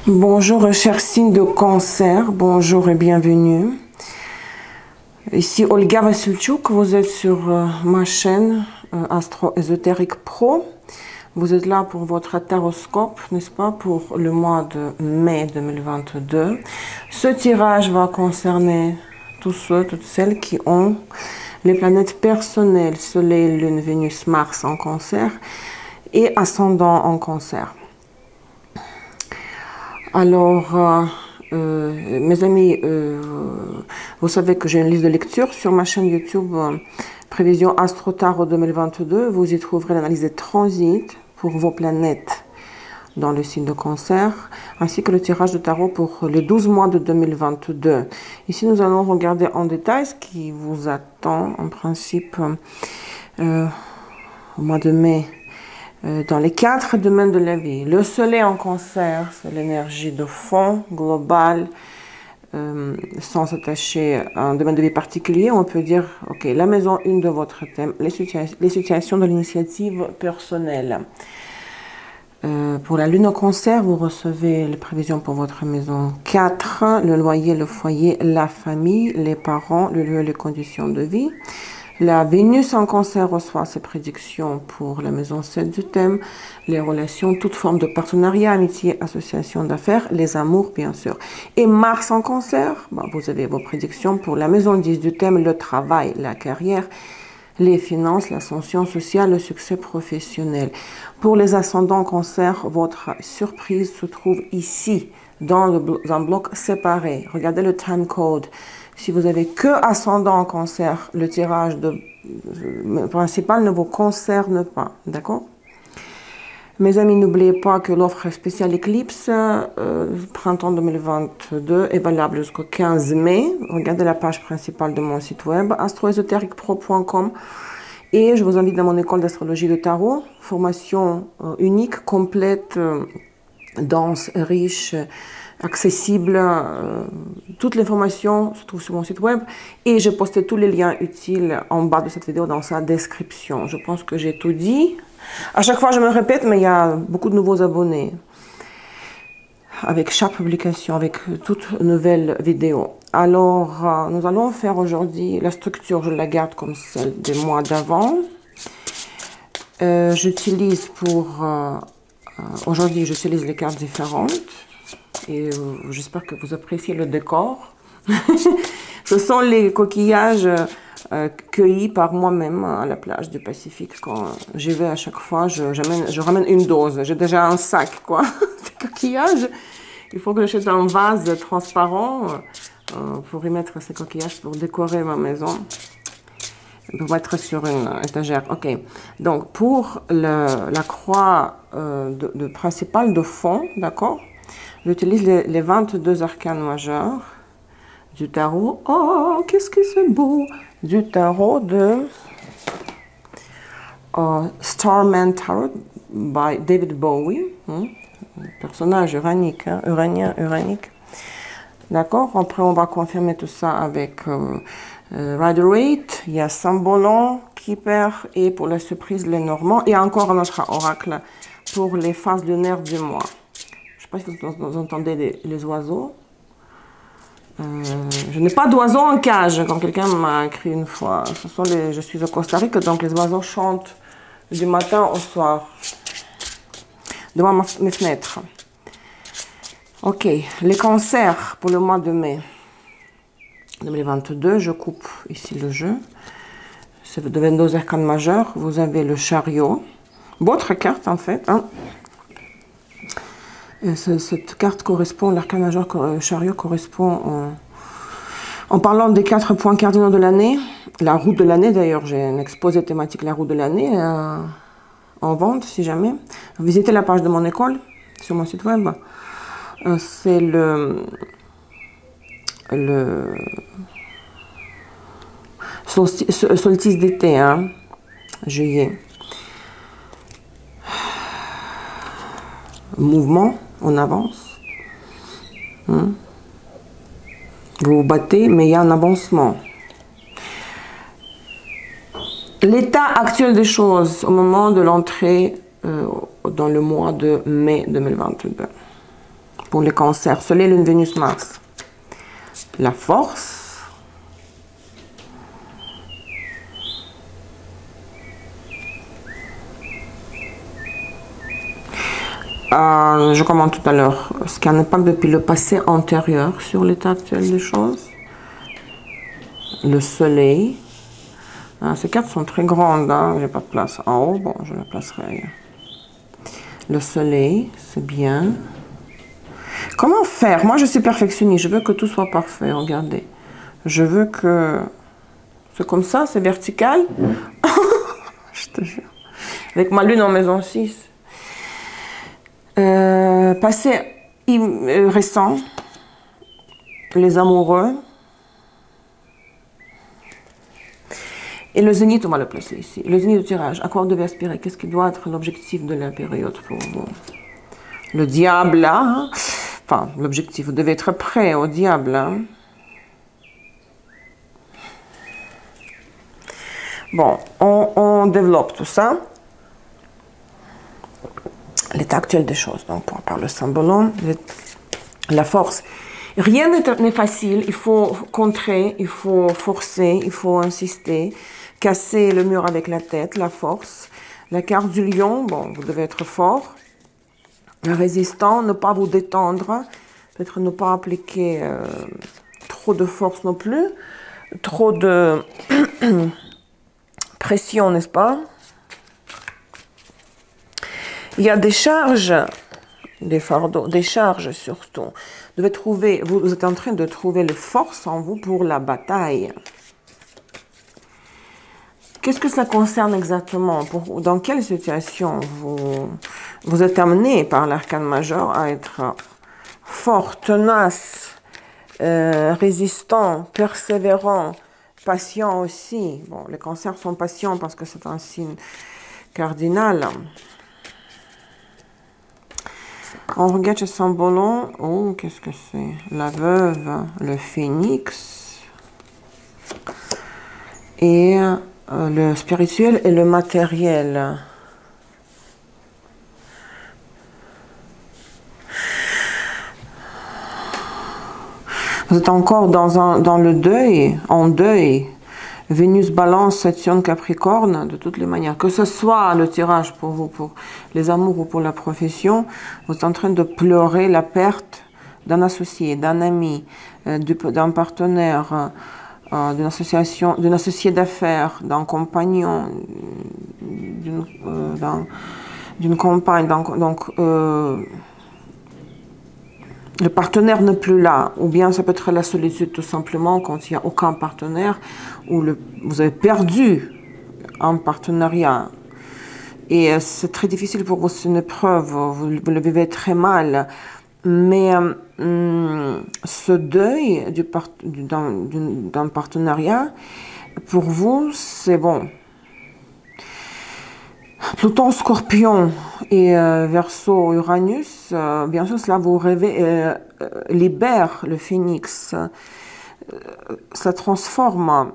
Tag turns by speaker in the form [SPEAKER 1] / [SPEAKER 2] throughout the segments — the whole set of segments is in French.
[SPEAKER 1] Bonjour chers signes de cancer, bonjour et bienvenue. Ici Olga Vassilchuk, vous êtes sur ma chaîne Astro Ésotérique Pro. Vous êtes là pour votre taroscope, n'est-ce pas, pour le mois de mai 2022. Ce tirage va concerner tous ceux, toutes celles qui ont les planètes personnelles, Soleil, Lune, Vénus, Mars en cancer et ascendant en cancer. Alors, mes amis, vous savez que j'ai une liste de lecture sur ma chaîne YouTube Prévision Astro Tarot 2022. Vous y trouverez l'analyse des transits pour vos planètes dans le signe de cancer, ainsi que le tirage de tarot pour les 12 mois de 2022. Ici, nous allons regarder en détail ce qui vous attend, en principe, au mois de mai. Dans les 4 domaines de la vie. Le soleil en cancer, c'est l'énergie de fond, globale, sans s'attacher à un domaine de vie particulier. On peut dire, ok, la maison 1 de votre thème, les situations de l'initiative personnelle. Pour la lune au cancer, vous recevez les prévisions pour votre maison 4, le loyer, le foyer, la famille, les parents, le lieu et les conditions de vie. La Vénus en cancer reçoit ses prédictions pour la maison 7 du thème, les relations, toute forme de partenariat, amitié, association d'affaires, les amours bien sûr. Et Mars en cancer, vous avez vos prédictions pour la maison 10 du thème, le travail, la carrière, les finances, l'ascension sociale, le succès professionnel. Pour les ascendants en cancer, votre surprise se trouve ici, dans un bloc séparé. Regardez le time code. Si vous avez que ascendant en cancer, le tirage principal ne vous concerne pas, d'accord? Mes amis, n'oubliez pas que l'offre spéciale Eclipse, printemps 2022, est valable jusqu'au 15 mai. Regardez la page principale de mon site web, astroésotériquepro.com. Et je vous invite dans mon école d'astrologie de tarot, formation unique, complète, dense, riche, accessible. Toutes les informations se trouvent sur mon site web et j'ai posté tous les liens utiles en bas de cette vidéo dans sa description. Je pense que j'ai tout dit. À chaque fois, je me répète, mais il y a beaucoup de nouveaux abonnés avec chaque publication, avec toute nouvelle vidéo. Alors, nous allons faire aujourd'hui la structure, je la garde comme celle des mois d'avant. J'utilise pour... aujourd'hui, j'utilise les cartes différentes. Et j'espère que vous appréciez le décor. Ce sont les coquillages cueillis par moi-même à la plage du Pacifique. Quand j'y vais à chaque fois, je ramène une dose. J'ai déjà un sac, quoi, de coquillages. Il faut que j'achète un vase transparent pour y mettre ces coquillages pour décorer ma maison. Pour mettre sur une étagère. Ok. Donc, pour la croix principale de fond, d'accord? J'utilise les 22 arcanes majeurs du tarot. Oh, qu'est-ce que c'est beau! Du tarot de Starman Tarot by David Bowie. Personnage uranique, hein, uranique. D'accord? Après, on va confirmer tout ça avec Rider-Waite. Il y a Sambolon, Keeper et pour la surprise, les Normands. Et encore un autre oracle pour les phases lunaires du mois. Je ne sais pas si vous entendez les oiseaux. Je n'ai pas d'oiseaux en cage, comme quelqu'un m'a écrit une fois. Je suis au Costa Rica, donc les oiseaux chantent du matin au soir devant mes fenêtres. Ok, les cancers pour le mois de mai 2022. Je coupe ici le jeu. C'est de 22 arcanes majeurs. Vous avez le chariot. Votre carte, en fait. Hein. Cette carte correspond, l'arcane majeur chariot correspond en parlant des 4 points cardinaux de l'année, la roue de l'année d'ailleurs, j'ai un exposé thématique la roue de l'année en vente si jamais. Visitez la page de mon école sur mon site web. C'est le solstice d'été, hein, juillet. Mouvement. On avance. Vous vous battez, mais il y a un avancement. L'état actuel des choses au moment de l'entrée dans le mois de mai 2022. pour les cancers. Soleil, Lune, Vénus, Mars. La force. Je commente tout à l'heure ce qui a un impact depuis le passé antérieur sur l'état actuel des choses. Le soleil. Ces cartes sont très grandes, hein. J'ai pas de place en haut, bon, je la placerai ailleurs. Le soleil, c'est bien. Comment faire? Moi, je suis perfectionniste, je veux que tout soit parfait, regardez. Je veux que... C'est comme ça, c'est vertical. Je te jure. Avec ma lune en maison 6. Passé récent, les amoureux. Et le zénith, on va le placer ici. Le zénith du tirage, à quoi on devait aspirer? Qu'est-ce qui doit être l'objectif de la période pour vous? Le diable, là. Hein? Enfin, l'objectif, vous devez être prêt au diable. Hein? Bon, on développe tout ça. L'état actuel des choses. Donc, on parle le symbolon, la force. Rien n'est facile. Il faut contrer, il faut forcer, il faut insister. Casser le mur avec la tête, la force. La carte du lion, bon, vous devez être fort. Résistant, ne pas vous détendre. Peut-être ne pas appliquer trop de force non plus. Trop de pression, n'est-ce pas? Il y a des charges, des fardeaux, des charges surtout. Vous devez trouver, vous êtes en train de trouver les forces en vous pour la bataille. Qu'est-ce que ça concerne exactement? Dans quelle situation vous êtes amené par l'arcane majeur à être fort, tenace, résistant, persévérant, patient aussi? Bon, les cancers sont patients parce que c'est un signe cardinal. On regarde ce symbolon. Oh, qu'est-ce que c'est? La veuve, le phénix. Et le spirituel et le matériel. Vous êtes encore dans le deuil, en deuil. Vénus, Balance, Saturne, Capricorne, de toutes les manières. Que ce soit le tirage pour vous, pour les amours ou pour la profession, vous êtes en train de pleurer la perte d'un associé, d'un ami, d'un partenaire, d'une association, d'une associée d'affaires, d'un compagnon, d'une compagne. Donc le partenaire n'est plus là, ou bien ça peut être la solitude tout simplement quand il n'y a aucun partenaire, ou vous avez perdu un partenariat. Et c'est très difficile pour vous, c'est une épreuve, vous le vivez très mal. Mais ce deuil d'un partenariat, pour vous, c'est bon. Pluton, Scorpion et Verseau, Uranus, bien sûr, cela vous libère le phénix. Ça transforme.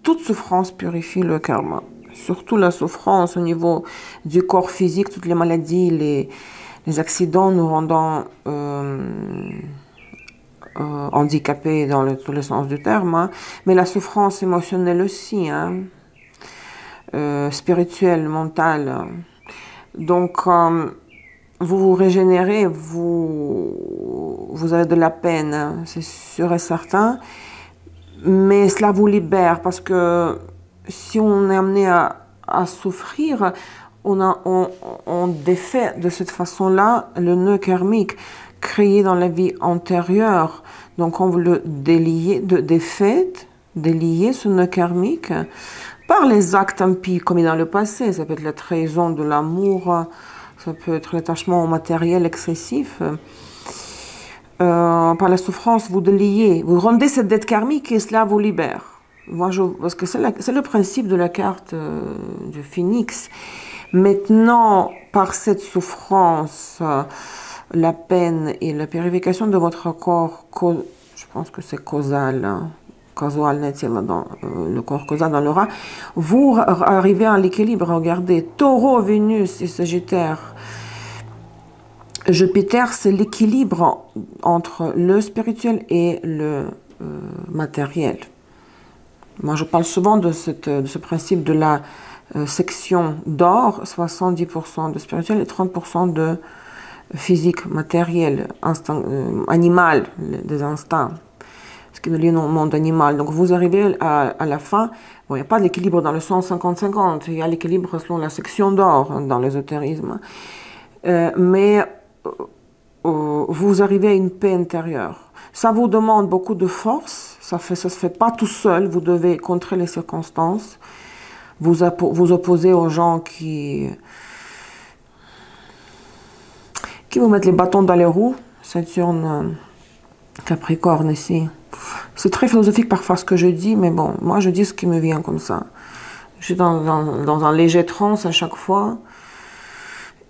[SPEAKER 1] Toute souffrance purifie le karma. Surtout la souffrance au niveau du corps physique, toutes les maladies, les accidents nous rendant handicapés dans tous les sens du terme. Hein. Mais la souffrance émotionnelle aussi. Hein. Spirituel, mental. Donc, vous vous régénérez, vous avez de la peine, c'est sûr et certain, mais cela vous libère parce que si on est amené à souffrir, on défait de cette façon-là le nœud karmique créé dans la vie antérieure. Donc, on veut le délier, délier ce nœud karmique par les actes impies commis dans le passé. Ça peut être la trahison de l'amour, ça peut être l'attachement au matériel excessif. Par la souffrance, vous déliez, vous rendez cette dette karmique et cela vous libère. Moi, parce que c'est le principe de la carte du phénix. Maintenant, par cette souffrance, la peine et la purification de votre corps, je pense que c'est causal, hein, dans le corps causal dans l'aura, vous arrivez à l'équilibre. Regardez, Taureau, Vénus et Sagittaire, Jupiter, c'est l'équilibre entre le spirituel et le matériel. Moi, je parle souvent de ce principe de la section d'or, 70% de spirituel et 30% de physique, matériel, animal, des instincts, ce qui nous lie au monde animal. Donc vous arrivez à la fin, bon, il n'y a pas d'équilibre dans le sens 50-50, il y a l'équilibre selon la section d'or dans l'ésotérisme, mais vous arrivez à une paix intérieure. Ça vous demande beaucoup de force, ça se fait pas tout seul, vous devez contrer les circonstances, vous opposer aux gens qui vous mettent les bâtons dans les roues. Saturne, Capricorne ici. C'est très philosophique parfois ce que je dis, mais bon, moi je dis ce qui me vient comme ça. Je suis dans un léger trance à chaque fois.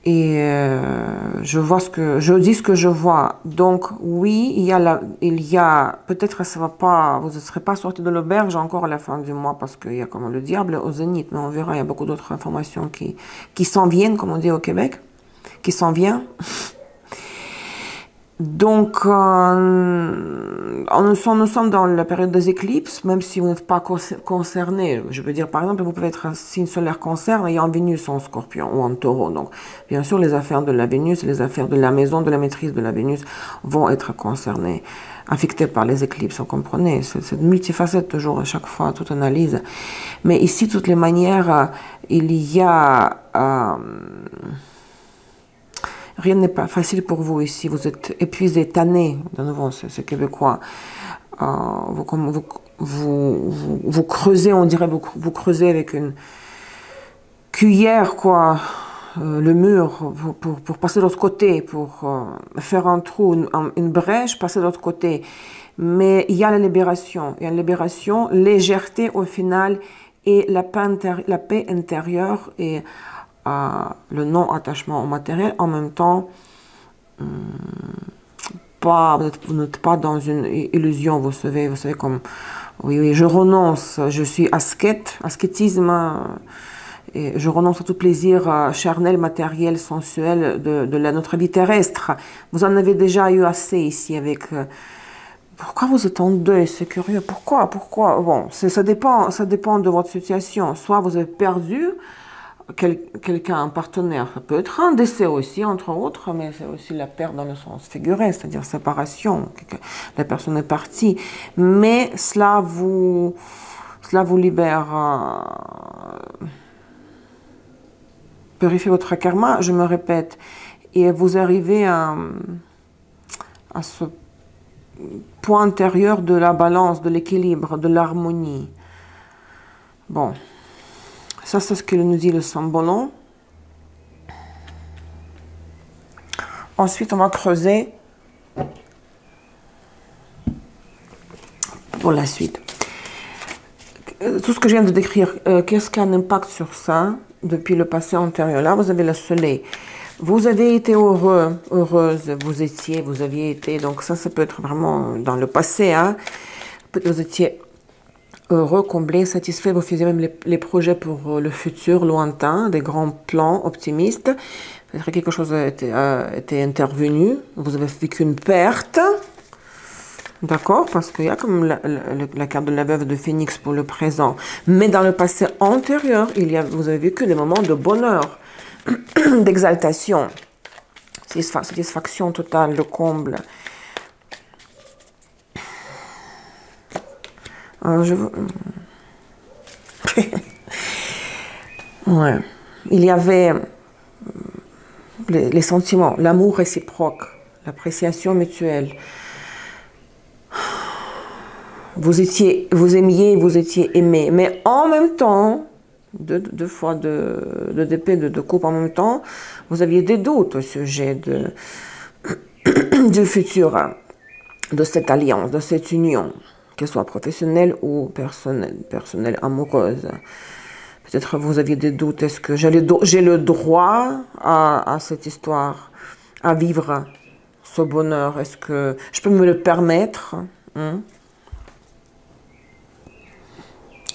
[SPEAKER 1] Et je dis ce que je vois. Donc oui, il y a peut-être ça va pas, vous ne serez pas sorti de l'auberge encore à la fin du mois parce qu'il y a comme le diable au zénith, mais on verra, il y a beaucoup d'autres informations qui s'en viennent, comme on dit au Québec, qui s'en vient. Donc, nous sommes dans la période des éclipses, même si vous n'êtes pas concerné. Je veux dire, par exemple, vous pouvez être un signe solaire Cancer ayant Vénus en Scorpion ou en Taureau. Donc, bien sûr, les affaires de la Vénus, les affaires de la maison, de la maîtrise de la Vénus vont être concernées, affectées par les éclipses, vous comprenez. C'est multifacette toujours, à chaque fois, toute analyse. Mais ici, de toutes les manières, il y a... rien n'est pas facile pour vous ici, vous êtes épuisé, tanné, de nouveau, c'est québécois. Vous creusez, on dirait, vous creusez avec une cuillère, quoi, le mur pour passer de l'autre côté, pour faire un trou, une brèche, passer de l'autre côté. Mais il y a la libération, légèreté au final, et la paix intérieure et le non-attachement au matériel, en même temps, vous n'êtes pas dans une illusion, vous savez comme, oui, je renonce, je suis ascétisme, et je renonce à tout plaisir charnel, matériel, sensuel de notre vie terrestre. Vous en avez déjà eu assez ici avec... pourquoi vous êtes en deuil? C'est curieux. Pourquoi? Bon, ça dépend de votre situation. Soit vous avez perdu quelqu'un, un partenaire, ça peut être un décès aussi, entre autres, mais c'est aussi la perte dans le sens figuré, c'est-à-dire séparation, la personne est partie, mais cela vous libère, purifie votre karma, je me répète, et vous arrivez à ce point intérieur de la balance, de l'équilibre, de l'harmonie. Bon. Ça, c'est ce que nous dit le Sambolon. Ensuite, on va creuser pour la suite. Tout ce que je viens de décrire, qu'est-ce qui a un impact sur ça depuis le passé antérieur? Là, vous avez le soleil. Vous avez été heureux, heureuse, vous aviez été, donc ça peut être vraiment dans le passé, hein. Vous étiez heureux, comblé, satisfait, vous faisiez même les projets pour le futur lointain, des grands plans optimistes. Peut-être que quelque chose était intervenu, vous avez vécu une perte, d'accord, parce qu'il y a comme la carte de la veuve de Phénix pour le présent. Mais dans le passé antérieur, vous avez vécu des moments de bonheur, d'exaltation, satisfaction totale, de comble. Ouais. Il y avait les sentiments, l'amour réciproque, l'appréciation mutuelle. Vous aimiez, vous étiez aimé, mais en même temps, deux fois d'épée, de coupe en même temps, vous aviez des doutes au sujet du futur, de cette alliance, de cette union, qu'elle soit professionnelle ou personnelle, amoureuse. Peut-être vous aviez des doutes, est-ce que j'ai le droit à cette histoire, à vivre ce bonheur, est-ce que je peux me le permettre, hein?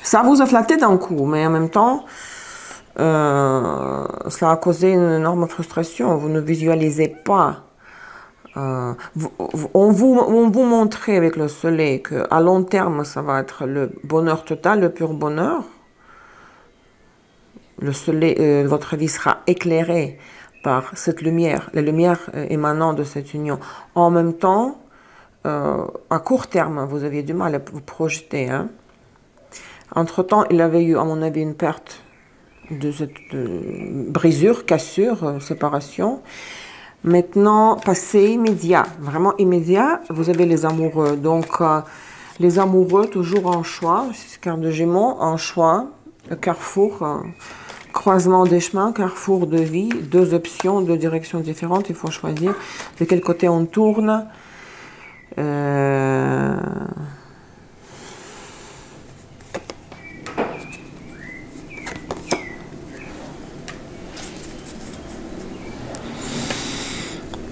[SPEAKER 1] Ça vous a flatté d'un coup, mais en même temps, cela a causé une énorme frustration. Vous ne visualisez pas On vous montrait avec le soleil qu'à long terme, ça va être le bonheur total, le pur bonheur. Le soleil, votre vie sera éclairée par cette lumière, la lumière émanant de cette union. En même temps, à court terme, vous aviez du mal à vous projeter. Hein. Entre-temps, il avait eu, à mon avis, une perte de cette brisure, cassure, séparation. Maintenant, passé immédiat, vraiment immédiat, vous avez les amoureux. Donc, les amoureux, toujours en choix, c'est carte de Gémeaux, en choix, le carrefour, croisement des chemins, carrefour de vie, deux options, deux directions différentes, il faut choisir de quel côté on tourne.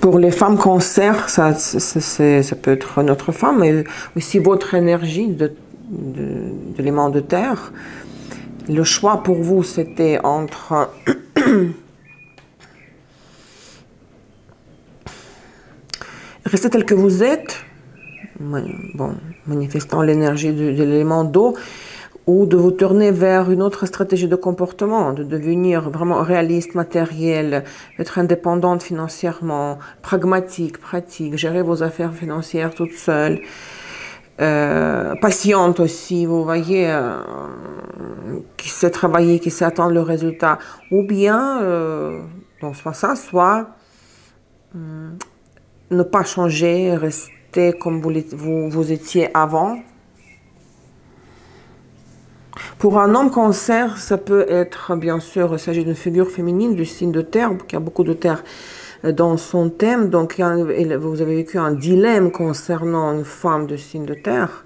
[SPEAKER 1] Pour les femmes cancer, ça peut être notre femme, mais aussi votre énergie de l'élément de terre. Le choix pour vous, c'était entre rester tel que vous êtes, bon, manifestant l'énergie de l'élément d'eau, ou de vous tourner vers une autre stratégie de comportement, de devenir vraiment réaliste, matériel, être indépendante financièrement, pragmatique, pratique, gérer vos affaires financières toute seule, patiente aussi, vous voyez, qui sait travailler, qui sait attendre le résultat, ou bien, donc soit ça, soit ne pas changer, rester comme vous étiez avant. Pour un homme cancer, ça peut être, bien sûr, il s'agit d'une figure féminine du signe de terre, qui a beaucoup de terre dans son thème. Donc, vous avez vécu un dilemme concernant une femme de signe de terre.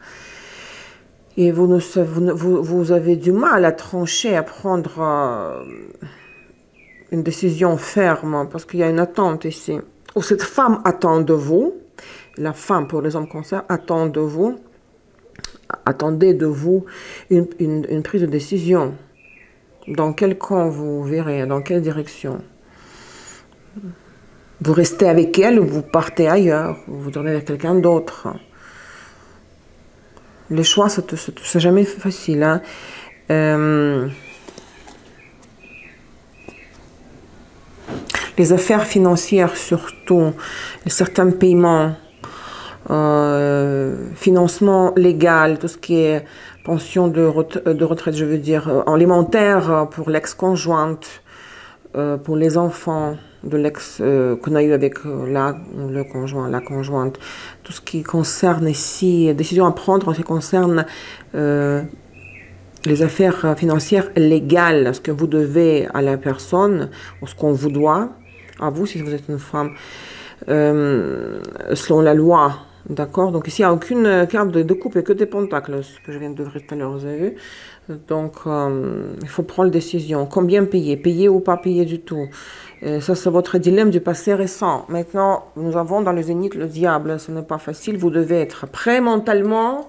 [SPEAKER 1] Et vous avez du mal à trancher, à prendre une décision ferme, parce qu'il y a une attente ici. Ou cette femme attend de vous, la femme pour les hommes cancer attend de vous, attendez de vous une prise de décision. Dans quel camp vous verrez, dans quelle direction? Vous restez avec elle ou vous partez ailleurs, vous tournez vers quelqu'un d'autre. Les choix, c'est jamais facile. Hein. Les affaires financières surtout, certains paiements, financement légal, tout ce qui est pension de retraite, je veux dire, alimentaire pour l'ex-conjointe, pour les enfants de l'ex qu'on a eu avec le conjoint, la conjointe, tout ce qui concerne ici, décision à prendre en ce qui concerne les affaires financières légales, ce que vous devez à la personne, ou ce qu'on vous doit, à vous si vous êtes une femme, selon la loi. D'accord? Donc ici, il n'y a aucune carte de coupe et que des pentacles, ce que je viens d'ouvrir tout à l'heure, vous avez vu. Donc, il faut prendre décision. Combien payer? Payer ou pas payer du tout? Ça, c'est votre dilemme du passé récent. Maintenant, nous avons dans le zénith le diable. Ce n'est pas facile. Vous devez être prêt mentalement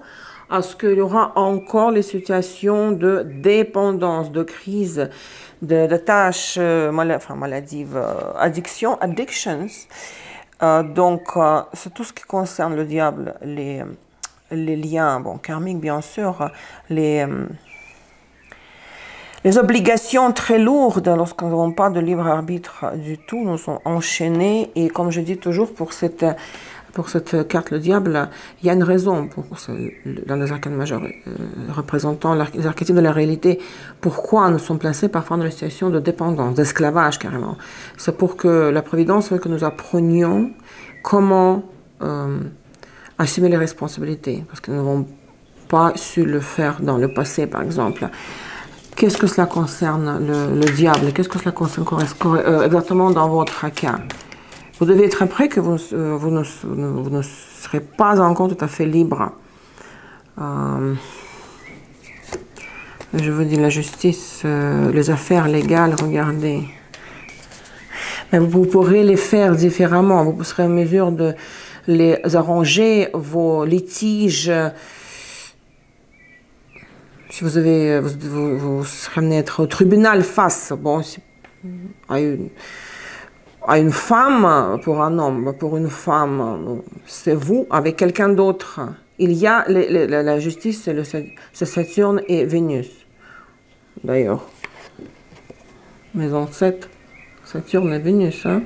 [SPEAKER 1] à ce qu'il y aura encore les situations de dépendance, de crise, de tâches maladives, addictions. Donc, c'est tout ce qui concerne le diable, les liens, bon, karmiques bien sûr, les obligations très lourdes lorsqu'on n'a pas de libre arbitre du tout, nous sont enchaînés. Et comme je dis toujours, pour cette carte, le diable, il y a une raison dans les arcanes majeures, représentant les archétypes de la réalité, pourquoi nous sommes placés parfois dans une situation de dépendance, d'esclavage carrément. C'est pour que la Providence veut que nous apprenions comment assumer les responsabilités, parce que nous n'avons pas su le faire dans le passé, par exemple. Qu'est-ce que cela concerne le diable? Qu'est-ce que cela concerne exactement dans votre cas? Vous devez être prêt que vous ne serez pas encore tout à fait libre. Je vous dis la justice, les affaires légales, regardez. Mais vous pourrez les faire différemment. Vous serez en mesure de les arranger, vos litiges. Si vous serez amené à être au tribunal face à une à une femme, pour un homme, pour une femme, c'est vous avec quelqu'un d'autre. Il y a la justice, c'est Saturne et Vénus. D'ailleurs, maison 7, Saturne et Vénus. Hein?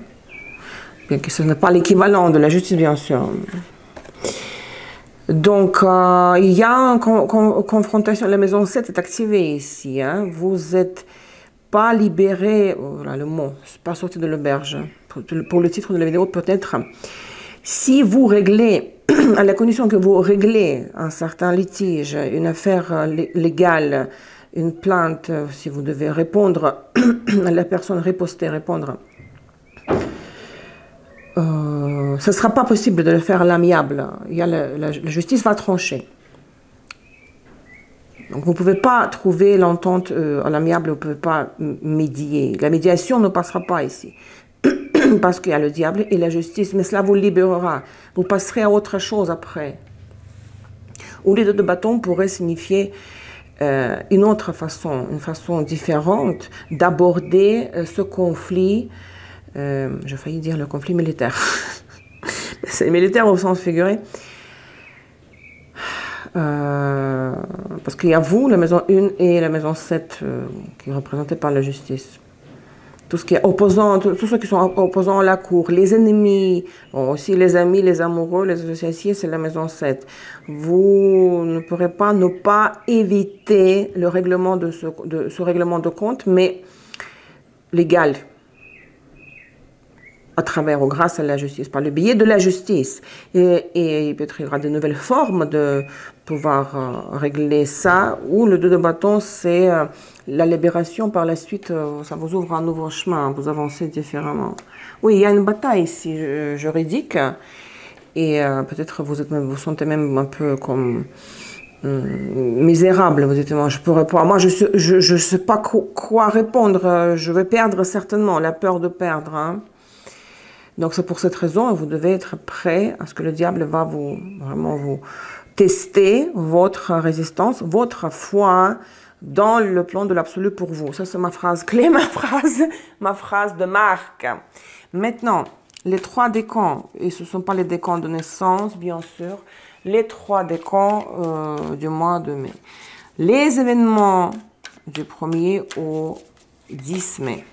[SPEAKER 1] Bien que ce n'est pas l'équivalent de la justice, bien sûr. Donc, il y a une confrontation. La maison 7 est activée ici. Hein? Vous n'êtes pas libéré, voilà le mot, pas sorti de l'auberge. Pour le titre de la vidéo, peut-être. Si vous réglez, à la condition que vous réglez un certain litige, une affaire légale, une plainte, si vous devez répondre à la personne, riposter, répondre, ce ne sera pas possible de le faire à l'amiable. La justice va trancher. Donc vous ne pouvez pas trouver l'entente à l'amiable, vous ne pouvez pas médier. La médiation ne passera pas ici. Parce qu'il y a le diable et la justice, mais cela vous libérera. Vous passerez à autre chose après. Ou les deux de bâton pourraient signifier une autre façon, une façon différente d'aborder ce conflit. J'ai failli dire le conflit militaire. C'est militaire au sens figuré. Parce qu'il y a vous, la maison 1 et la maison 7, qui est représentée par la justice. Tout ce qui est opposant, tous ceux qui sont opposants à la cour, les ennemis, bon, aussi les amis, les amoureux, les associés, c'est la maison 7. Vous ne pourrez pas ne pas éviter le règlement de ce règlement de compte, mais légal. À travers ou grâce à la justice, par le biais de la justice. Et peut-être il y aura de nouvelles formes de pouvoir régler ça, ou le 2 de bâton, c'est la libération par la suite, ça vous ouvre un nouveau chemin, vous avancez différemment. Oui, il y a une bataille ici juridique, et peut-être vous sentez même un peu comme misérable, vous dites, moi je pourrais pas, moi je sais pas quoi répondre, je vais perdre certainement, la peur de perdre, hein. Donc c'est pour cette raison, vous devez être prêt à ce que le diable va vraiment vous tester votre résistance, votre foi dans le plan de l'absolu pour vous. Ça c'est ma phrase clé, ma phrase de marque. Maintenant, les 3 décans, et ce ne sont pas les décans de naissance, bien sûr, les 3 décans du mois de mai. Les événements du 1er au 10 mai.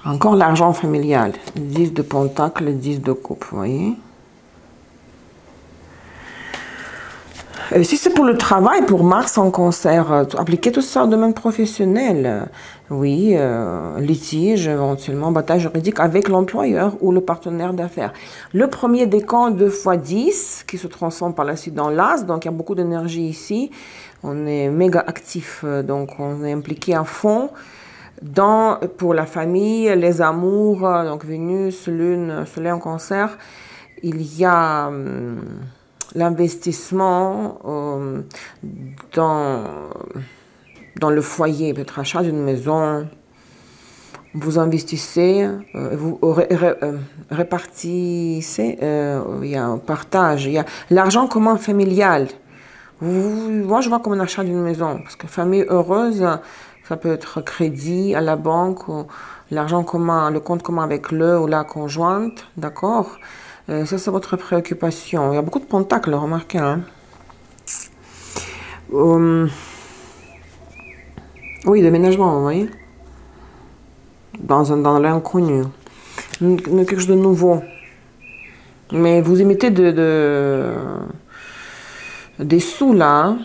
[SPEAKER 1] Encore l'argent familial, 10 de pentacle, 10 de coupe, vous voyez. Et si c'est pour le travail, pour Mars en cancer, appliquez tout ça au domaine professionnel. Oui, litige, éventuellement, bataille juridique avec l'employeur ou le partenaire d'affaires. Le premier décan 2 x 10, qui se transforme par la suite dans l'as, donc il y a beaucoup d'énergie ici. On est méga actif, donc on est impliqué à fond. Pour la famille, les amours, donc Vénus, Lune, Soleil en cancer, il y a l'investissement dans le foyer, peut-être achat d'une maison. Vous investissez, vous répartissez, il y a un partage, il y a l'argent commun familial. Moi, je vois comme un achat d'une maison, parce que famille heureuse, ça peut être crédit à la banque, l'argent commun, le compte commun avec le ou la conjointe, d'accord? Ça, c'est votre préoccupation. Il y a beaucoup de pentacles, remarquez. Hein? Oui, déménagement, vous voyez? Dans l'inconnu. Quelque chose de nouveau. Mais vous imitez des sous, là.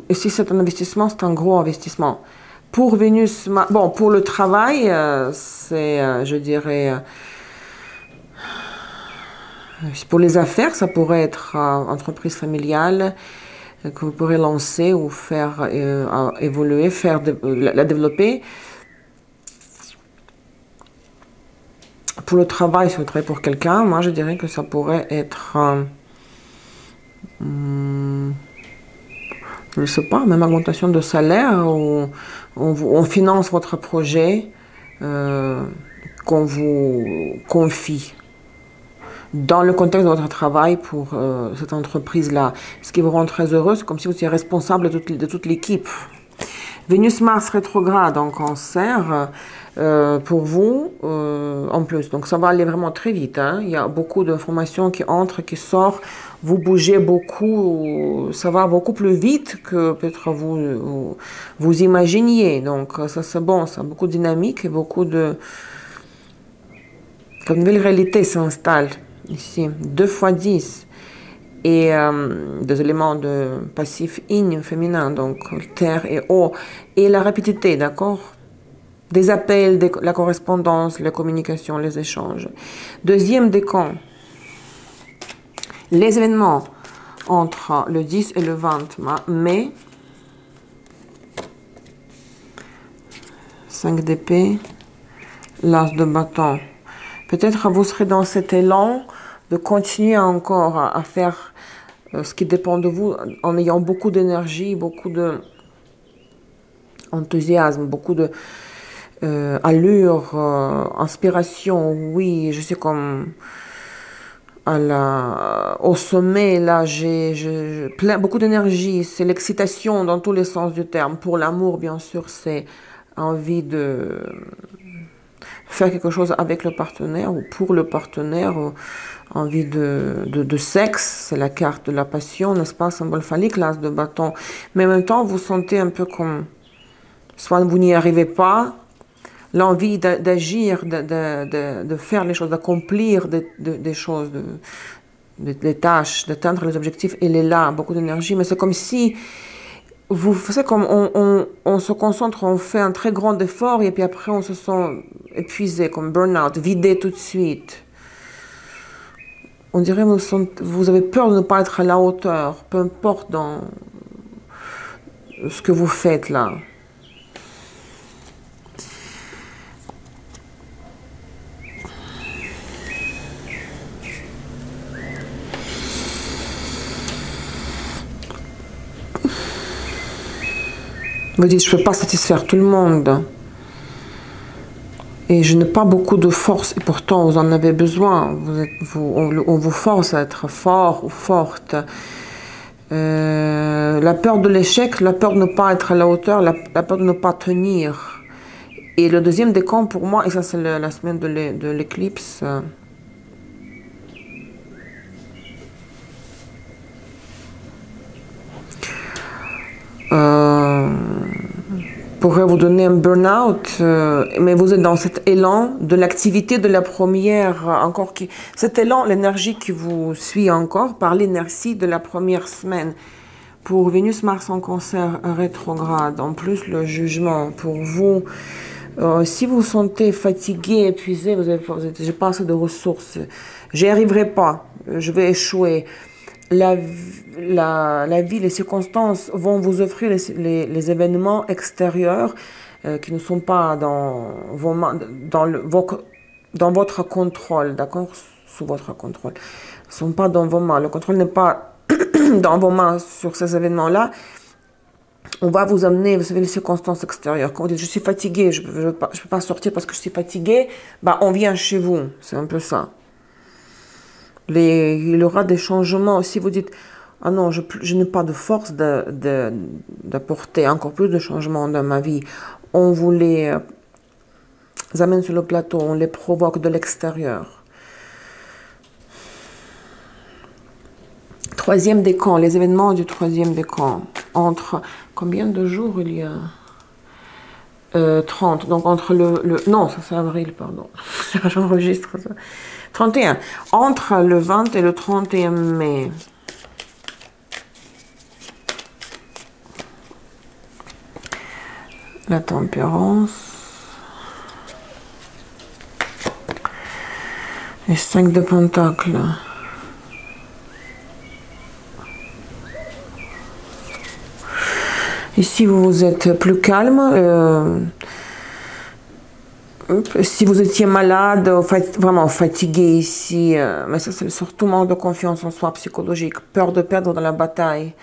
[SPEAKER 1] Et si c'est un investissement, c'est un gros investissement. Pour Vénus, bon, pour le travail, c'est, je dirais, pour les affaires, ça pourrait être entreprise familiale que vous pourrez lancer ou faire évoluer, la développer. Pour le travail, si vous travaillez pour quelqu'un, moi je dirais que ça pourrait être, je ne sais pas, même augmentation de salaire, ou on finance votre projet qu'on vous confie dans le contexte de votre travail pour cette entreprise-là. Ce qui vous rend très heureux, c'est comme si vous étiez responsable de toute l'équipe. Vénus-Mars rétrograde en Cancer pour vous en plus. Donc ça va aller vraiment très vite. Hein. Il y a beaucoup d'informations qui entrent, qui sortent. Vous bougez beaucoup. Ça va beaucoup plus vite que peut-être vous imaginiez. Donc ça c'est bon. Ça a beaucoup de dynamique et beaucoup de... Comme nouvelle réalité s'installe ici. 2 fois 10. Et des éléments de passif yin féminin, donc terre et eau, et la rapidité, d'accord? Des appels, la correspondance, la communication, les échanges. Deuxième décan, les événements entre le 10 et le 20 mai, 5 d'épée, l'as de bâton. Peut-être vous serez dans cet élan de continuer encore à faire ce qui dépend de vous en ayant beaucoup d'énergie, beaucoup d'enthousiasme, beaucoup de allure, inspiration. Oui, je sais comme au sommet, là, j'ai beaucoup d'énergie. C'est l'excitation dans tous les sens du terme. Pour l'amour, bien sûr, c'est envie de faire quelque chose avec le partenaire ou pour le partenaire, envie de sexe, c'est la carte de la passion, n'est-ce pas, symbole phallique, l'as de bâton. Mais en même temps, vous sentez un peu comme, soit vous n'y arrivez pas, l'envie d'agir, de faire les choses, d'accomplir des choses, des tâches, d'atteindre les objectifs, elle est là, beaucoup d'énergie, mais c'est comme si vous savez, comme on se concentre, on fait un très grand effort et puis après on se sent épuisé, comme burn-out, vidé tout de suite. On dirait que vous avez peur de ne pas être à la hauteur, peu importe dans ce que vous faites là. Vous dites, je ne peux pas satisfaire tout le monde. Et je n'ai pas beaucoup de force. Et pourtant, vous en avez besoin. On vous force à être fort ou forte. La peur de l'échec, la peur de ne pas être à la hauteur, la peur de ne pas tenir. Et le deuxième décan pour moi, et ça c'est la semaine de l'éclipse, pourrait vous donner un burn-out, mais vous êtes dans cet élan de l'activité de la première, cet élan, l'énergie qui vous suit encore par l'inertie de la première semaine. Pour Vénus, Mars en Cancer rétrograde, en plus le jugement, pour vous, si vous vous sentez fatigué, épuisé, j'ai pas assez de ressources, j'y arriverai pas, je vais échouer. La vie, les circonstances vont vous offrir les événements extérieurs qui ne sont pas dans vos mains, dans votre contrôle, d'accord, sous votre contrôle. Ils ne sont pas dans vos mains. Le contrôle n'est pas dans vos mains sur ces événements-là. On va vous amener, vous savez, les circonstances extérieures. Quand vous dites, je suis fatigué, je ne peux pas sortir parce que je suis fatigué, bah, on vient chez vous. C'est un peu ça. Il y aura des changements. Si vous dites, ah non, je n'ai pas de force d'apporter encore plus de changements dans ma vie, on vous les amène sur le plateau, on les provoque de l'extérieur. Troisième décan, les événements du troisième décan. Entre combien de jours il y a 30. Donc entre non, ça c'est avril, pardon. J'enregistre ça. 31. Entre le 20 et le 31 mai. La tempérance. Et 5 de pentacles. Ici, vous êtes plus calme. Si vous étiez malade, vraiment fatigué ici, mais ça c'est surtout manque de confiance en soi psychologique, peur de perdre dans la bataille.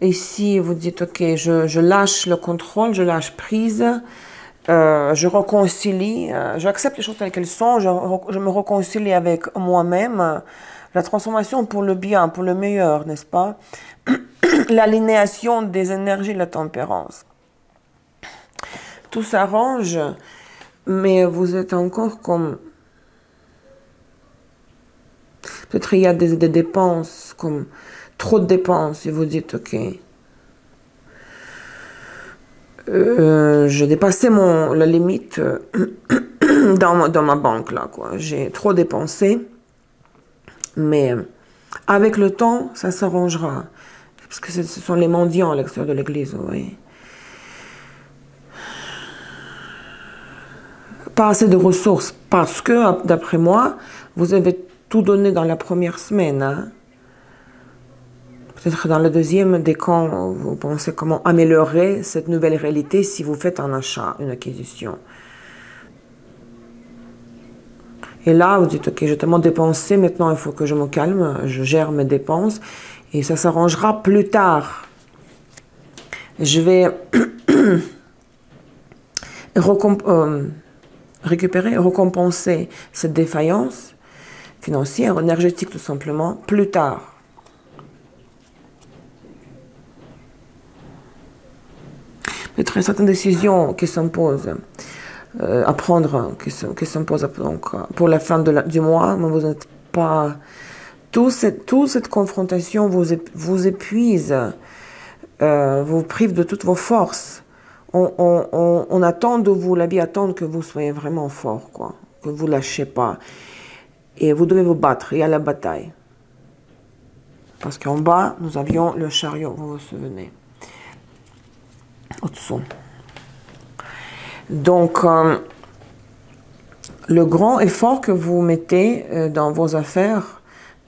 [SPEAKER 1] Ici, vous dites, ok, je lâche le contrôle, je lâche prise, je réconcilie, j'accepte les choses telles qu'elles sont, je me réconcilie avec moi-même. La transformation pour le bien, pour le meilleur, n'est-ce pas? L'alinéation des énergies de la tempérance. tout s'arrange, mais vous êtes encore comme... Peut-être il y a des dépenses, comme trop de dépenses, et vous dites, ok, j'ai dépassé la limite dans ma banque, là, quoi. J'ai trop dépensé, mais avec le temps, ça s'arrangera. Parce que ce sont les mendiants à l'extérieur de l'église, vous voyez. Pas assez de ressources, parce que, d'après moi, vous avez tout donné dans la première semaine. Hein. Peut-être dans le deuxième décan, vous pensez comment améliorer cette nouvelle réalité si vous faites un achat, une acquisition. Et là, vous dites, ok, j'ai tellement dépensé, maintenant il faut que je me calme, je gère mes dépenses, et ça s'arrangera plus tard. Je vais récompenser cette défaillance financière, énergétique tout simplement, plus tard. Peut-être certaines décisions qui s'imposent à prendre, qui s'imposent donc pour la fin du mois, mais vous n'êtes pas... Toute cette confrontation vous épuise, vous prive de toutes vos forces. On attend de vous, la vie attend que vous soyez vraiment fort, quoi, que vous ne lâchez pas. Et vous devez vous battre, il y a la bataille. Parce qu'en bas, nous avions le chariot, vous vous souvenez. Au-dessous. Donc, le grand effort que vous mettez dans vos affaires,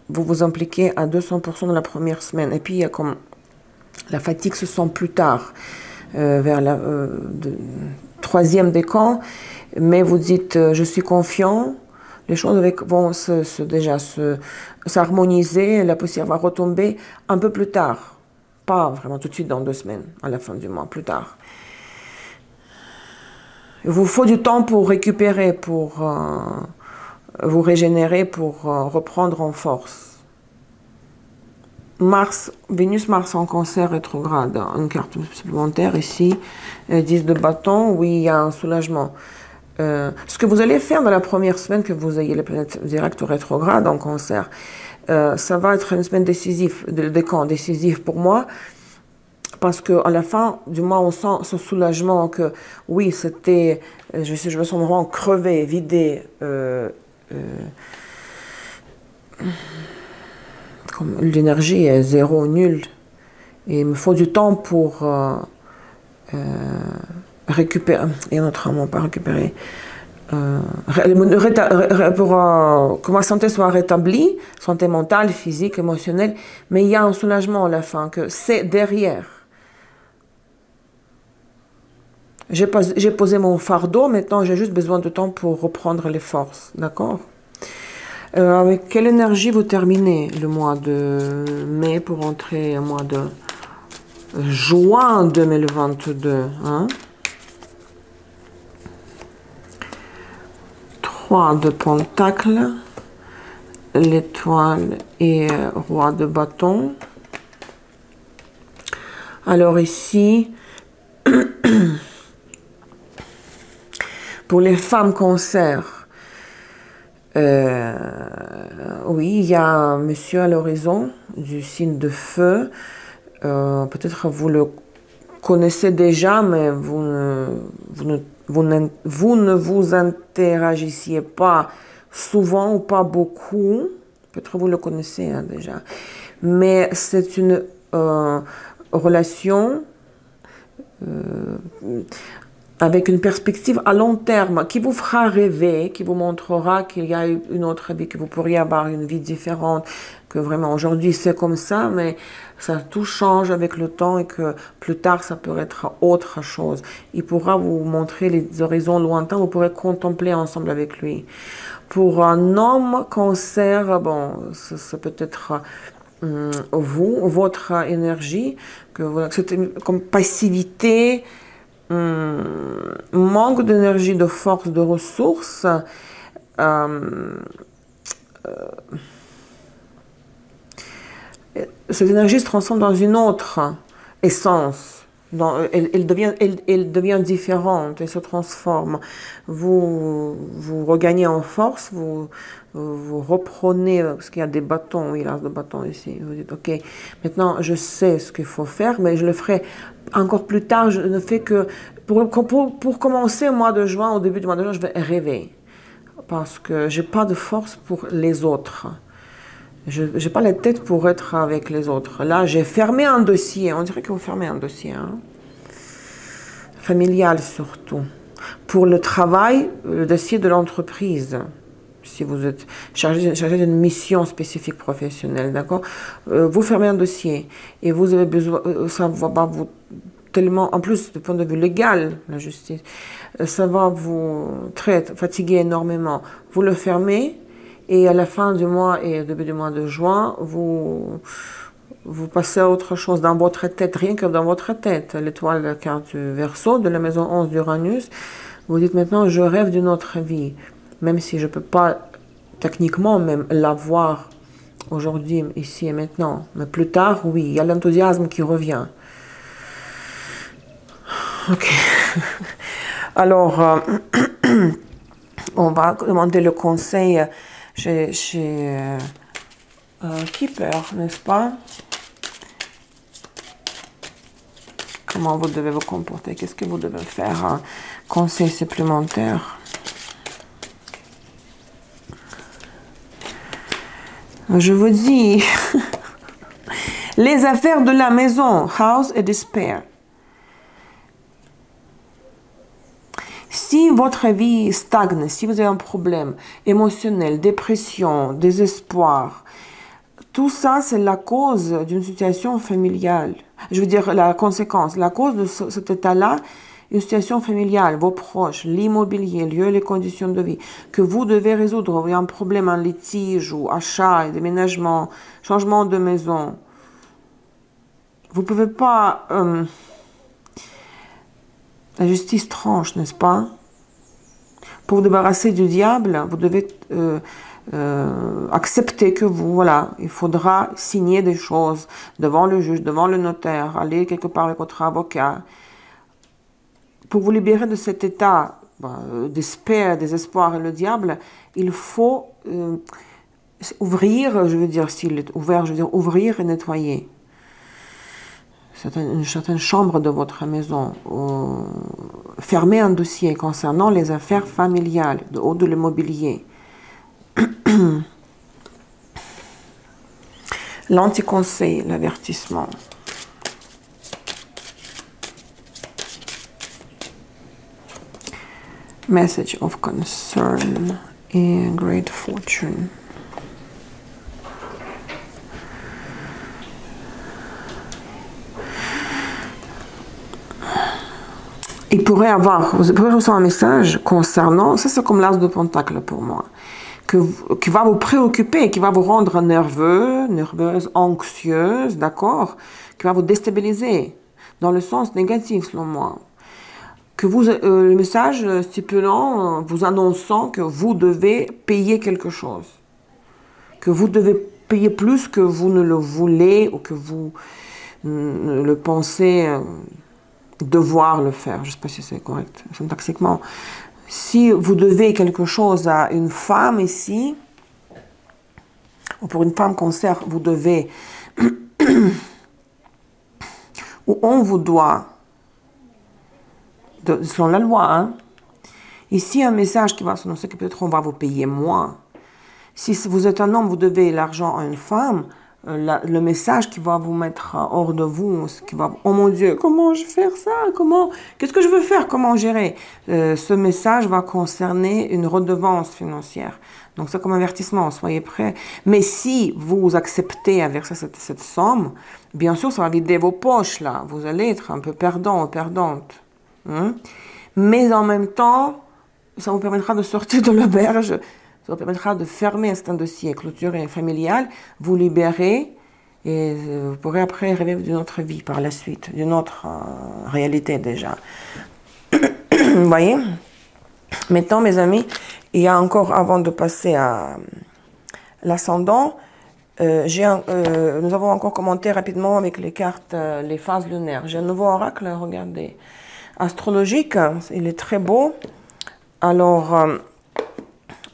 [SPEAKER 1] vous vous impliquez à 200% dans la première semaine. Et puis, il y a comme la fatigue se sent plus tard, vers la troisième décan. Mais vous dites, je suis confiant, les choses vont déjà s'harmoniser, la poussière va retomber un peu plus tard. Pas vraiment tout de suite dans 2 semaines, à la fin du mois, plus tard. Il vous faut du temps pour récupérer, pour vous régénérer, pour reprendre en force. Vénus-Mars en Cancer rétrograde, une carte supplémentaire ici, 10 de bâton, oui, il y a un soulagement. Ce que vous allez faire dans la première semaine que vous ayez les planètes directes ou rétrogrades en Cancer, ça va être une semaine décisive, décan décisif pour moi, parce qu'à la fin du mois, on sent ce soulagement que, oui, c'était, je me sens vraiment crevée, vidée, comme l'énergie est zéro, nulle, et il me faut du temps pour récupérer, et autrement pas récupérer, pour que ma santé soit rétablie, santé mentale, physique, émotionnelle, mais il y a un soulagement à la fin, que c'est derrière. J'ai posé mon fardeau, maintenant j'ai juste besoin de temps pour reprendre les forces, d'accord? Avec quelle énergie vous terminez le mois de mai pour entrer au mois de juin 2022, hein? 3 de pentacles, l'étoile et roi de bâton. Alors ici, pour les femmes cancer, oui, il y a un monsieur à l'horizon du signe de feu. Peut-être vous le connaissez déjà, mais vous ne vous interagissiez pas souvent ou pas beaucoup. Peut-être vous le connaissez hein, déjà. Mais c'est une relation avec une perspective à long terme qui vous fera rêver, qui vous montrera qu'il y a une autre vie, que vous pourriez avoir une vie différente, que vraiment aujourd'hui c'est comme ça, mais ça tout change avec le temps et que plus tard ça peut être autre chose. Il pourra vous montrer les horizons lointains, vous pourrez contempler ensemble avec lui. Pour un homme cancer, bon, ça peut être votre énergie, que voilà, c'était comme passivité, manque d'énergie, de force, de ressources, cette énergie se transforme dans une autre essence, Elle devient différente, elle se transforme. Vous regagnez en force, vous reprenez, parce qu'il y a des bâtons, oui, il y a des bâtons ici. Vous dites, ok, maintenant je sais ce qu'il faut faire, mais je le ferai encore plus tard. Je ne fais que, pour commencer au mois de juin, au début du mois de juin, je vais rêver. Parce que j'ai pas de force pour les autres. Je n'ai pas la tête pour être avec les autres. Là, j'ai fermé un dossier. On dirait que vous fermez un dossier. Hein? Familial surtout. Pour le travail, le dossier de l'entreprise. Si vous êtes chargé d'une mission spécifique professionnelle, d'accord? Vous fermez un dossier. Et vous avez besoin, ça va pas vous tellement, en plus, du point de vue légal, la justice, ça va vous fatiguer énormément. Vous le fermez. Et à la fin du mois et au début du mois de juin, vous passez à autre chose dans votre tête, rien que dans votre tête. L'étoile, la carte du Verseau, de la maison 11 d'Uranus, vous dites maintenant, je rêve d'une autre vie. Même si je ne peux pas techniquement même l'avoir aujourd'hui, ici et maintenant. Mais plus tard, oui, il y a l'enthousiasme qui revient. Ok. Alors, on va demander le conseil chez Keeper, n'est-ce pas? Comment vous devez vous comporter? Qu'est-ce que vous devez faire? Un conseil supplémentaire. Je vous dis, les affaires de la maison, house et despair. Si votre vie stagne, si vous avez un problème émotionnel, dépression, désespoir, tout ça, c'est la cause d'une situation familiale. Je veux dire, la conséquence, la cause de cet état-là, une situation familiale, vos proches, l'immobilier, lieu et les conditions de vie, que vous devez résoudre. Il y a un problème, un litige ou achat, déménagement, changement de maison. Vous ne pouvez pas... la justice tranche, n'est-ce pas? Pour vous débarrasser du diable, vous devez accepter que voilà, il faudra signer des choses devant le juge, devant le notaire, aller quelque part avec votre avocat. Pour vous libérer de cet état désespoir et le diable, il faut ouvrir, je veux dire, s'il est ouvert, je veux dire ouvrir et nettoyer. Une certaine chambre de votre maison, fermer un dossier concernant les affaires familiales ou de l'immobilier. L'anti-conseil, l'avertissement. Message of concern et great fortune. Il pourrait avoir, vous pourrez recevoir un message concernant, ça c'est comme l'as de pentacle pour moi, qui va vous préoccuper, qui va vous rendre nerveux, nerveuse, anxieuse, d'accord, qui va vous déstabiliser, dans le sens négatif selon moi. Que vous, le message stipulant, vous annonçant que vous devez payer quelque chose, que vous devez payer plus que vous ne le voulez ou que vous le pensez devoir le faire. Je ne sais pas si c'est correct syntaxiquement. Si vous devez quelque chose à une femme ici, ou pour une femme concert, vous devez, ou on vous doit, selon la loi, hein. Ici, un message qui va s'annoncer que peut-être on va vous payer moins. Si vous êtes un homme, vous devez l'argent à une femme, le message qui va vous mettre hors de vous, qui va, oh mon Dieu, comment je vais faire ça? Qu'est-ce que je veux faire? Comment gérer? Ce message va concerner une redevance financière. Donc c'est comme avertissement, soyez prêts. Mais si vous acceptez à verser cette somme, bien sûr, ça va vider vos poches là. Vous allez être un peu perdant ou perdante. Hein? Mais en même temps, ça vous permettra de sortir de l'auberge. Ça vous permettra de fermer un dossier clôturé familial, vous libérer et vous pourrez après rêver d'une autre vie par la suite, d'une autre réalité déjà. Vous voyez? Maintenant, mes amis, il y a encore, avant de passer à l'ascendant, nous avons encore commenté rapidement avec les cartes les phases lunaires. J'ai un nouveau oracle, regardez, astrologique, il est très beau. Alors,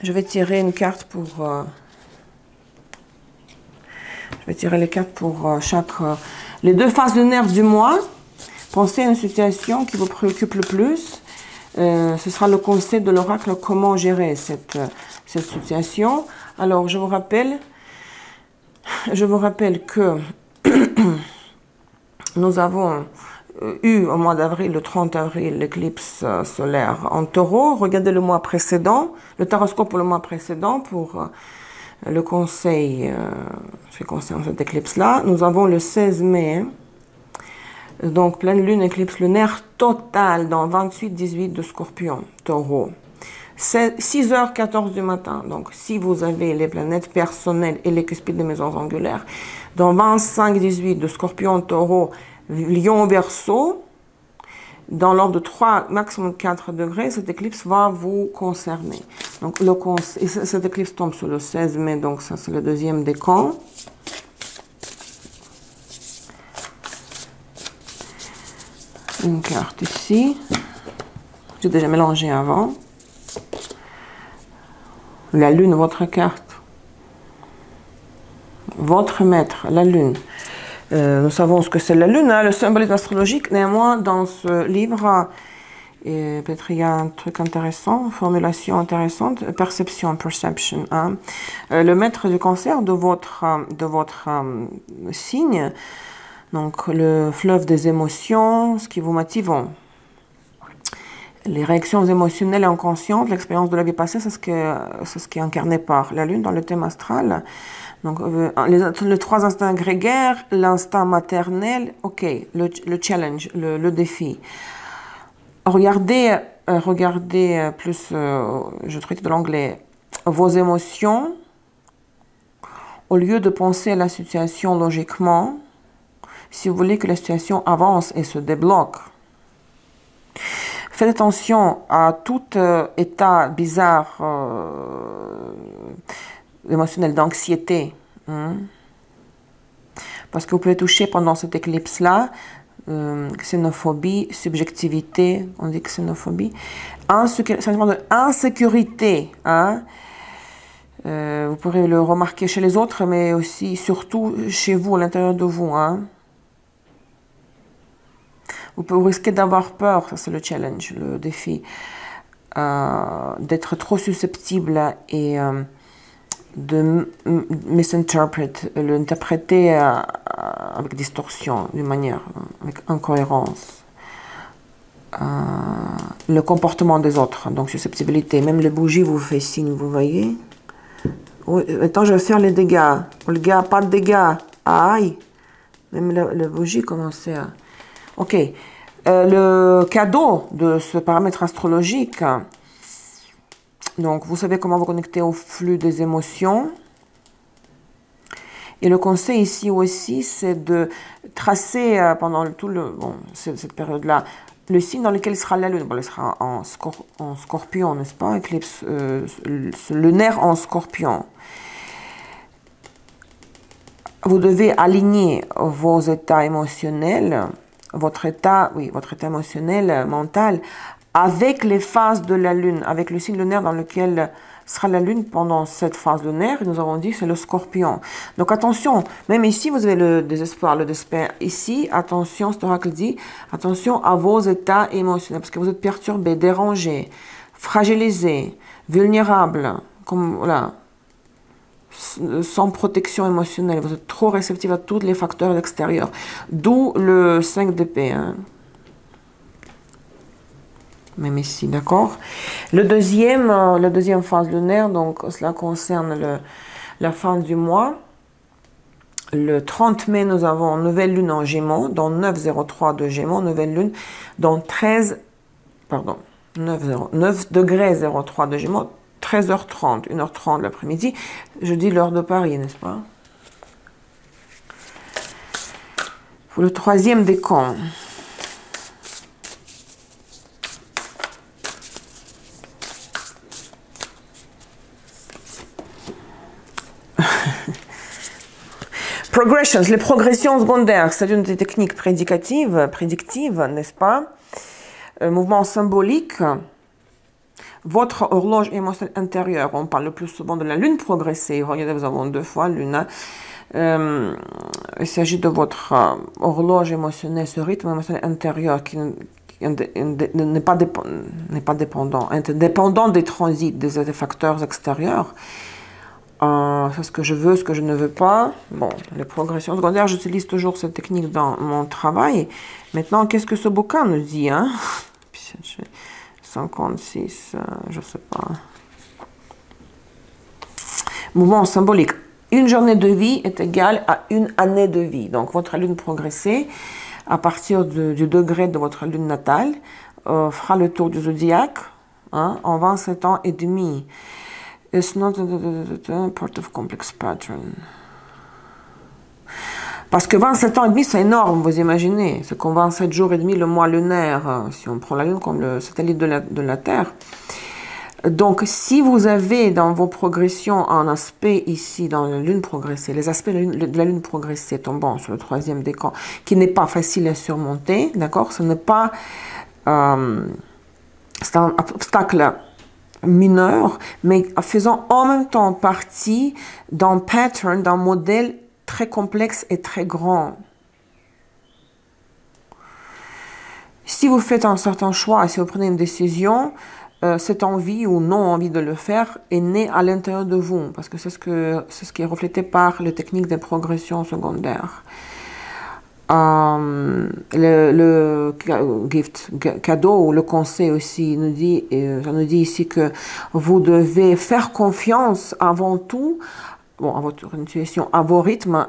[SPEAKER 1] je vais tirer une carte pour... je vais tirer les cartes pour les 2 phases lunaires du mois. Pensez à une situation qui vous préoccupe le plus. Ce sera le conseil de l'oracle, comment gérer cette situation. Alors, je vous rappelle que nous avons eu au mois d'avril, le 30 avril, l'éclipse solaire en taureau. Regardez le mois précédent, le taroscope pour le mois précédent pour le conseil ce qui concerne cette éclipse-là. Nous avons le 16 mai, donc pleine lune, éclipse lunaire totale dans 28-18 de Scorpion, taureau. 6h14 du matin, donc si vous avez les planètes personnelles et les cuspides des maisons angulaires, dans 25-18 de Scorpion, taureau, lion, verseau, dans l'ordre de 3, maximum 4 degrés, cette éclipse va vous concerner. Donc, cette éclipse tombe sur le 16 mai, donc ça c'est le deuxième décan. Une carte ici. J'ai déjà mélangé avant. La lune, votre carte. Votre maître, la lune. Nous savons ce que c'est la lune, hein, le symbolisme astrologique. Néanmoins, dans ce livre, peut-être il y a un truc intéressant, formulation intéressante, perception, perception. Hein. Le maître du cancer de votre signe, donc le fleuve des émotions, ce qui vous motive, les réactions émotionnelles et inconscientes, l'expérience de la vie passée, c'est ce qui est incarné par la lune dans le thème astral. Donc, les 3 instincts grégaires, l'instinct maternel, ok, le challenge, le défi. Regardez plus, je traite de l'anglais, vos émotions, au lieu de penser à la situation logiquement, si vous voulez que la situation avance et se débloque. Faites attention à tout état bizarre émotionnel, d'anxiété. Parce que vous pouvez toucher pendant cette éclipse-là, xénophobie, subjectivité, on dit xénophobie, sentiment d'insécurité. Hein? Vous pourrez le remarquer chez les autres, mais aussi, surtout, chez vous, à l'intérieur de vous. Hein? Vous risquez d'avoir peur, ça c'est le challenge, le défi, d'être trop susceptible et de l'interpréter avec distorsion, d'une manière, avec incohérence. Le comportement des autres, donc susceptibilité. Même les bougies vous fait signe, vous voyez. Oui, attends, je vais faire les dégâts. Olga, pas de dégâts. Aïe. Même la bougie commençait à... Ok. Le cadeau de ce paramètre astrologique, donc vous savez comment vous connecter au flux des émotions. Et le conseil ici aussi, c'est de tracer pendant cette période-là, le signe dans lequel sera la lune. Bon, elle sera en scorpion, n'est-ce pas? Éclipse lunaire en scorpion. Vous devez aligner vos états émotionnels, votre état émotionnel, mental, avec les phases de la lune, avec le signe lunaire dans lequel sera la lune pendant cette phase lunaire. Et nous avons dit c'est le scorpion. Donc attention, même ici vous avez le désespoir, le despair. Ici, attention, cet oracle dit, attention à vos états émotionnels, parce que vous êtes perturbé, dérangé, fragilisé, vulnérable, comme voilà, sans protection émotionnelle. Vous êtes trop réceptif à tous les facteurs extérieurs. D'où le 5 d'épée. Hein. Même ici, d'accord. La deuxième phase lunaire, donc cela concerne la fin du mois. Le 30 mai, nous avons nouvelle lune en Gémeaux, dans 9,03 de Gémeaux, nouvelle lune, dans 9 degrés 03 de Gémeaux, 13h30, 1h30 l'après-midi. Je dis l'heure de Paris, n'est-ce pas? Pour le troisième décan. progressions, les progressions secondaires, c'est une des techniques prédictives, n'est-ce pas? Mouvement symbolique. Votre horloge émotionnelle intérieure, on parle le plus souvent de la lune progressée. Regardez, nous avons 2 fois lune. Il s'agit de votre horloge émotionnelle, ce rythme émotionnel intérieur qui n'est pas dépendant, indépendant des transits, des facteurs extérieurs. C'est ce que je veux, ce que je ne veux pas. Bon, les progressions secondaires, j'utilise toujours cette technique dans mon travail. Maintenant, qu'est-ce que ce bouquin nous dit, hein? 56, je sais pas. Mouvement symbolique. Une journée de vie est égale à une année de vie. Donc, votre lune progressée, à partir du degré de votre lune natale, fera le tour du zodiaque hein, en 27 ans et demi. It's not a part of complex pattern. Parce que 27 ans et demi, c'est énorme, vous imaginez. C'est comme 27 jours et demi le mois lunaire, si on prend la Lune comme le satellite de la Terre. Donc, si vous avez dans vos progressions un aspect ici, dans la Lune progressée, les aspects de la Lune progressée tombant sur le 3e décan, qui n'est pas facile à surmonter, d'accord? Ce n'est pas... c'est un obstacle mineur, mais faisant en même temps partie d'un pattern, d'un modèle très complexe et très grand. Si vous faites un certain choix, si vous prenez une décision, cette envie ou non-envie de le faire est née à l'intérieur de vous, parce que c'est ce qui est reflété par les techniques de progression secondaire. Le gift, cadeau ou le conseil aussi nous dit, ça nous dit ici que vous devez faire confiance avant tout bon, à votre intuition, à vos rythmes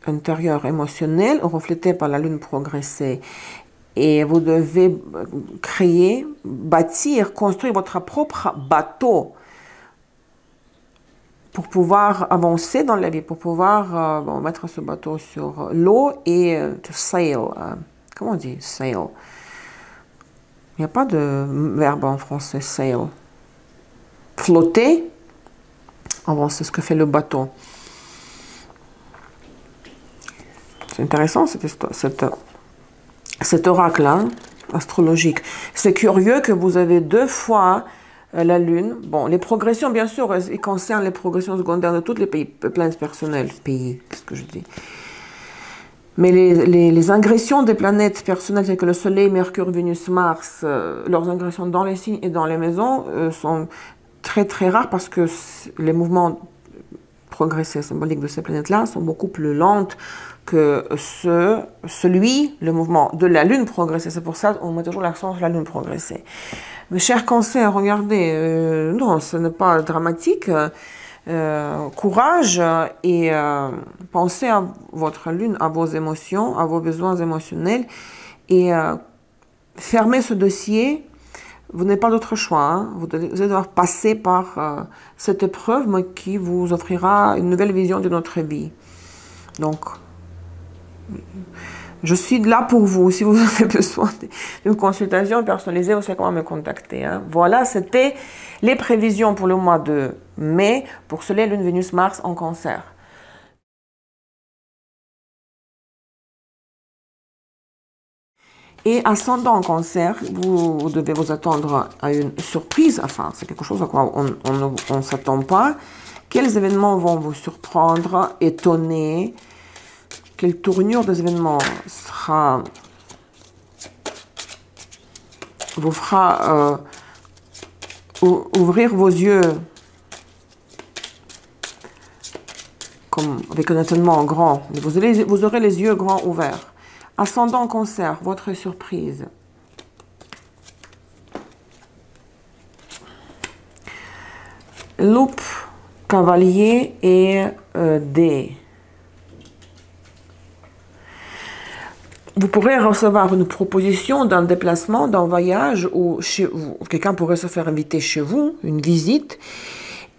[SPEAKER 1] intérieurs émotionnels reflétés par la lune progressée. Et vous devez créer, bâtir, construire votre propre bateau pour pouvoir avancer dans la vie, pour pouvoir bon, mettre ce bateau sur l'eau et to sail. Comment on dit sail? Il n'y a pas de verbe en français sail. Flotter. Bon, c'est ce que fait le bateau. C'est intéressant cet oracle hein, astrologique. C'est curieux que vous avez 2 fois la Lune. Bon, les progressions, bien sûr, ils concernent les progressions secondaires de toutes les planètes personnelles. Qu'est-ce que je dis? Mais les ingressions des planètes personnelles, telles que le Soleil, Mercure, Vénus, Mars, leurs ingressions dans les signes et dans les maisons sont très très rares parce que les mouvements progressés symboliques de ces planètes-là sont beaucoup plus lentes que le mouvement de la Lune progressée. C'est pour ça qu'on met toujours l'accent sur la Lune progressée. Mes chers cancers, regardez, non, ce n'est pas dramatique. Courage et pensez à votre Lune, à vos émotions, à vos besoins émotionnels et fermez ce dossier. Vous n'avez pas d'autre choix. Hein. Vous allez devoir passer par cette épreuve mais qui vous offrira une nouvelle vision de notre vie. Donc, je suis là pour vous. Si vous avez besoin d'une consultation personnalisée, vous savez comment me contacter. Hein. Voilà, c'était les prévisions pour le mois de mai pour Soleil, Lune, Vénus, Mars en Cancer. Et ascendant en Cancer, vous devez vous attendre à une surprise. Enfin, c'est quelque chose à quoi on ne s'attend pas. Quels événements vont vous surprendre, étonner? Quelle tournure des événements vous fera ouvrir vos yeux comme avec un étonnement grand. Vous aurez les yeux grands ouverts. Ascendant Cancer, votre surprise. Loupe, cavalier et dé. Vous pourrez recevoir une proposition d'un déplacement, d'un voyage, ou quelqu'un pourrait se faire inviter chez vous, une visite.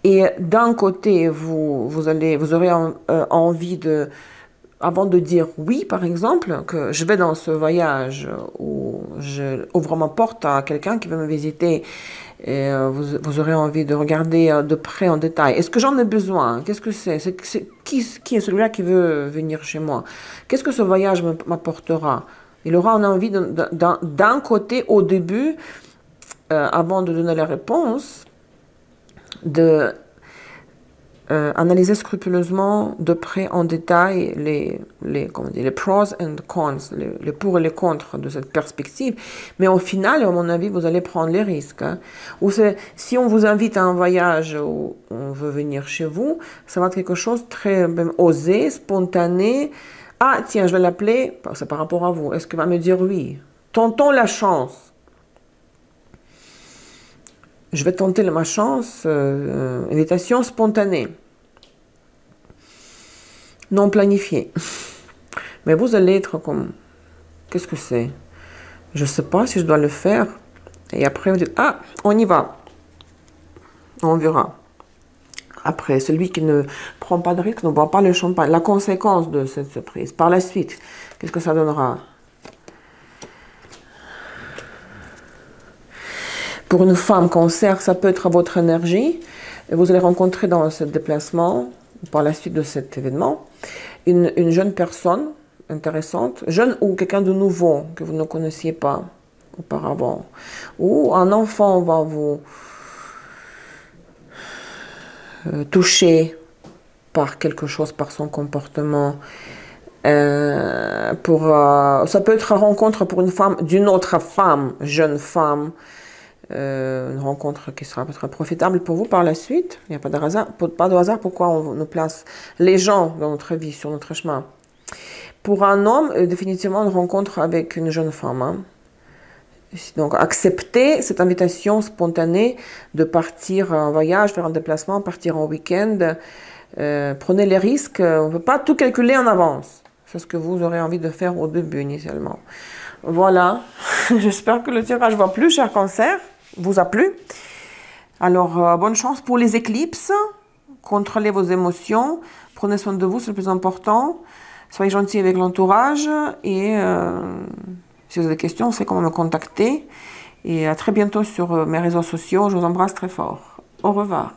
[SPEAKER 1] Et d'un côté, vous aurez envie avant de dire oui, par exemple, que je vais dans ce voyage ou je ouvre ma porte à quelqu'un qui veut me visiter et vous aurez envie de regarder de près en détail. Est-ce que j'en ai besoin? Qu'est-ce que c'est? Qui est celui-là qui veut venir chez moi? Qu'est-ce que ce voyage m'apportera? Il aura envie d'un côté au début, avant de donner la réponse, de analyser scrupuleusement de près en détail les pros and cons, les pour et les contre de cette perspective. Mais au final, à mon avis, vous allez prendre les risques. Hein. Si on vous invite à un voyage où on veut venir chez vous, ça va être quelque chose de très osé, spontané. Ah, tiens, je vais l'appeler, c'est par rapport à vous. Est-ce qu'il va me dire oui? Tentons la chance. Je vais tenter ma chance, invitation spontanée, non planifiée. Mais vous allez être comme, qu'est-ce que c'est? Je ne sais pas si je dois le faire. Et après, vous dites, ah, on y va. On verra. Après, celui qui ne prend pas de risque ne boit pas le champagne. La conséquence de cette surprise, par la suite, qu'est-ce que ça donnera? Pour une femme cancer, ça peut être votre énergie. Et vous allez rencontrer dans ce déplacement, par la suite de cet événement, une jeune personne intéressante, jeune ou quelqu'un de nouveau que vous ne connaissiez pas auparavant. Ou un enfant va vous toucher par quelque chose, par son comportement. Ça peut être une rencontre pour une femme d'une autre femme, jeune femme. Une rencontre qui sera peut-être profitable pour vous par la suite. Il n'y a pas de hasard pourquoi on nous place les gens dans notre vie, sur notre chemin. Pour un homme, définitivement une rencontre avec une jeune femme. Hein. Donc accepter cette invitation spontanée de partir en voyage, faire un déplacement, partir en week-end. Prenez les risques, on ne peut pas tout calculer en avance. C'est ce que vous aurez envie de faire au début initialement. Voilà, j'espère que le tirage va plus, cher cancer, vous a plu. Alors, bonne chance pour les éclipses. Contrôlez vos émotions. Prenez soin de vous, c'est le plus important. Soyez gentils avec l'entourage. Et si vous avez des questions, vous savez comment me contacter. Et à très bientôt sur mes réseaux sociaux. Je vous embrasse très fort. Au revoir.